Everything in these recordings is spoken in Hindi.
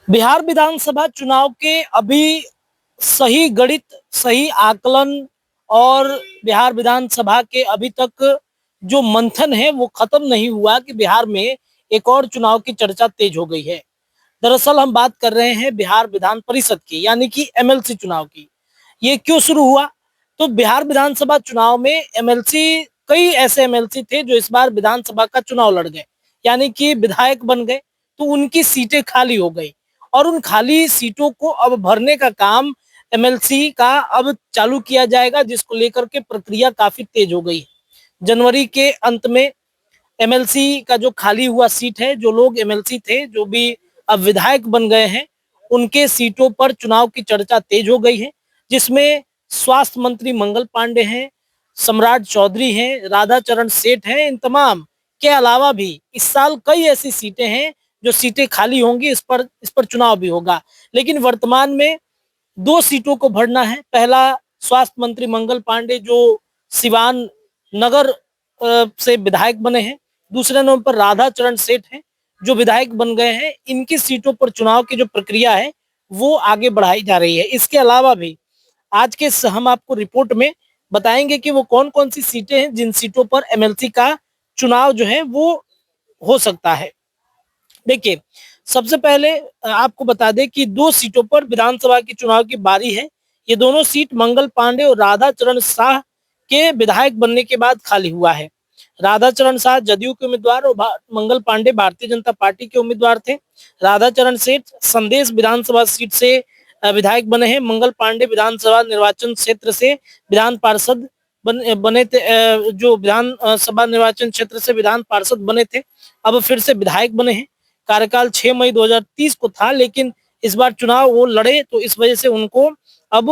बिहार विधानसभा चुनाव के अभी सही गणित, सही आकलन और बिहार विधानसभा के अभी तक जो मंथन है वो खत्म नहीं हुआ कि बिहार में एक और चुनाव की चर्चा तेज हो गई है। दरअसल हम बात कर रहे हैं बिहार विधान परिषद की, यानी कि एमएलसी चुनाव की। ये क्यों शुरू हुआ? तो बिहार विधानसभा चुनाव में एमएलसी, कई ऐसे एमएलसी थे जो इस बार विधानसभा का चुनाव लड़ गए, यानी कि विधायक बन गए, तो उनकी सीटें खाली हो गई और उन खाली सीटों को अब भरने का काम एमएलसी का अब चालू किया जाएगा, जिसको लेकर के प्रक्रिया काफी तेज हो गई है। जनवरी के अंत में एमएलसी का जो खाली हुआ सीट है, जो लोग एमएलसी थे जो भी अब विधायक बन गए हैं, उनके सीटों पर चुनाव की चर्चा तेज हो गई है, जिसमें स्वास्थ्य मंत्री मंगल पांडे हैं, सम्राट चौधरी हैं, राधाचरण सेठ हैं। इन तमाम के अलावा भी इस साल कई ऐसी सीटें हैं जो सीटें खाली होंगी, इस पर चुनाव भी होगा। लेकिन वर्तमान में दो सीटों को भरना है। पहला, स्वास्थ्य मंत्री मंगल पांडे जो सिवान नगर से विधायक बने हैं। दूसरे नंबर पर राधाचरण सेठ हैं जो विधायक बन गए हैं। इनकी सीटों पर चुनाव की जो प्रक्रिया है वो आगे बढ़ाई जा रही है। इसके अलावा भी आज के हम आपको रिपोर्ट में बताएंगे कि वो कौन कौन सी सीटें हैं जिन सीटों पर एमएलसी का चुनाव जो है वो हो सकता है। देखिए, सबसे पहले आपको बता दें कि दो सीटों पर विधानसभा की चुनाव की बारी है। ये दोनों सीट मंगल पांडे और राधाचरण शाह के विधायक बनने के बाद खाली हुआ है। राधाचरण शाह जदयू के उम्मीदवार और मंगल पांडे भारतीय जनता पार्टी के उम्मीदवार थे। राधाचरण सेठ संदेश विधानसभा सीट से विधायक बने हैं। मंगल पांडे विधानसभा निर्वाचन क्षेत्र से विधान पार्षद बने थे। जो विधानसभा निर्वाचन क्षेत्र से विधान पार्षद बने थे, अब फिर से विधायक बने हैं। कार्यकाल 6 मई 2030 को था, लेकिन इस बार चुनाव वो लड़े तो इस वजह से उनको अब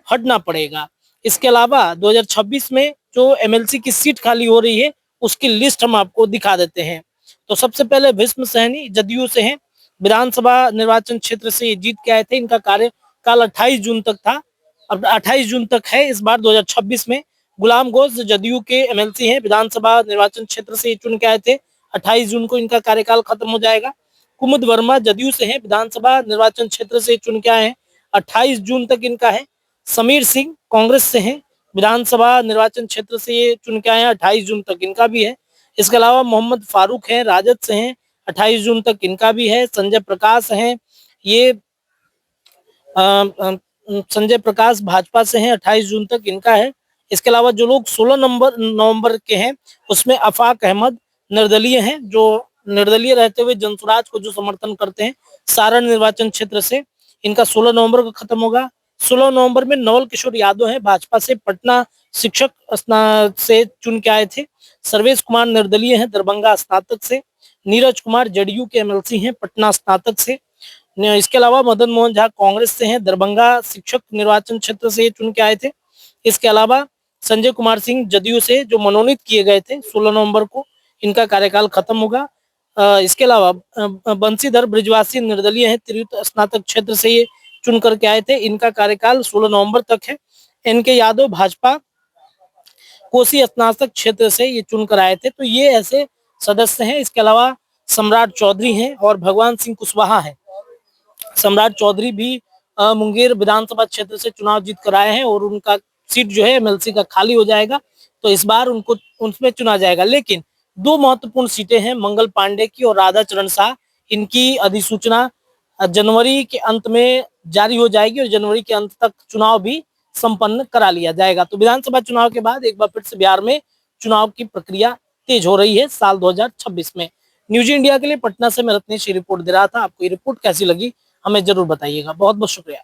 हटना पड़ेगा। इसके अलावा 2026 में जो एमएलसी की सीट खाली हो रही है उसकी लिस्ट हम आपको दिखा देते हैं। तो सबसे पहले भीष्म सहनी जदयू से हैं, विधानसभा निर्वाचन क्षेत्र से ये जीत के आए थे। इनका कार्यकाल 28 जून तक था, अब 28 जून तक है इस बार 2026 में। गुलाम घोष जदयू के एमएलसी हैं, विधानसभा निर्वाचन क्षेत्र से चुन के आए थे। 28 जून को इनका कार्यकाल खत्म हो जाएगा। कुमुद वर्मा जदयू से हैं, विधानसभा निर्वाचन क्षेत्र से चुन के आए हैं। 28 जून तक इनका है। समीर सिंह कांग्रेस से हैं, विधानसभा निर्वाचन क्षेत्र से ये चुन के आए हैं। 28 जून तक इनका भी है। इसके अलावा मोहम्मद फारूक हैं, राजद से हैं, 28 जून तक इनका भी है। संजय प्रकाश हैं, ये संजय प्रकाश भाजपा से हैं, 28 जून तक इनका है। इसके अलावा जो लोग 16 नवंबर के हैं उसमें अफाक अहमद निर्दलीय हैं, जो निर्दलीय रहते हुए जनसुराज को जो समर्थन करते हैं, सारण निर्वाचन क्षेत्र से। इनका 16 नवंबर को खत्म होगा। 16 नवंबर में नवल किशोर यादव हैं, भाजपा से, पटना शिक्षक से चुन के आए थे। सर्वेश कुमार निर्दलीय हैं, दरभंगा स्नातक से। नीरज कुमार जदयू के एमएलसी हैं, पटना स्नातक से। इसके अलावा मदन मोहन झा कांग्रेस से हैं, दरभंगा शिक्षक निर्वाचन क्षेत्र से चुन के आए थे। इसके अलावा संजय कुमार सिंह जदयू से जो मनोनीत किए गए थे 16 नवंबर को, इनका कार्यकाल खत्म होगा। इसके अलावा बंशीधर ब्रिजवासी निर्दलीय हैं, तिरहुत स्नातक क्षेत्र से ये चुन करके आए थे। इनका कार्यकाल 16 नवंबर तक है। एनके यादव भाजपा कोसी स्नातक क्षेत्र से ये चुन कर आए थे। तो ये ऐसे सदस्य हैं। इसके अलावा सम्राट चौधरी हैं और भगवान सिंह कुशवाहा हैं। सम्राट चौधरी भी मुंगेर विधानसभा क्षेत्र से चुनाव जीत कर आए हैं और उनका सीट जो है एमएलसी का खाली हो जाएगा, तो इस बार उनको उसमें चुना जाएगा। लेकिन दो महत्वपूर्ण सीटें हैं, मंगल पांडे की और राधाचरण शाह। इनकी अधिसूचना जनवरी के अंत में जारी हो जाएगी और जनवरी के अंत तक चुनाव भी संपन्न करा लिया जाएगा। तो विधानसभा चुनाव के बाद एक बार फिर से बिहार में चुनाव की प्रक्रिया तेज हो रही है साल 2026 में। न्यूज इंडिया के लिए पटना से मैं रत्नेश रिपोर्ट दे रहा था। आपको ये रिपोर्ट कैसी लगी हमें जरूर बताइएगा। बहुत बहुत शुक्रिया।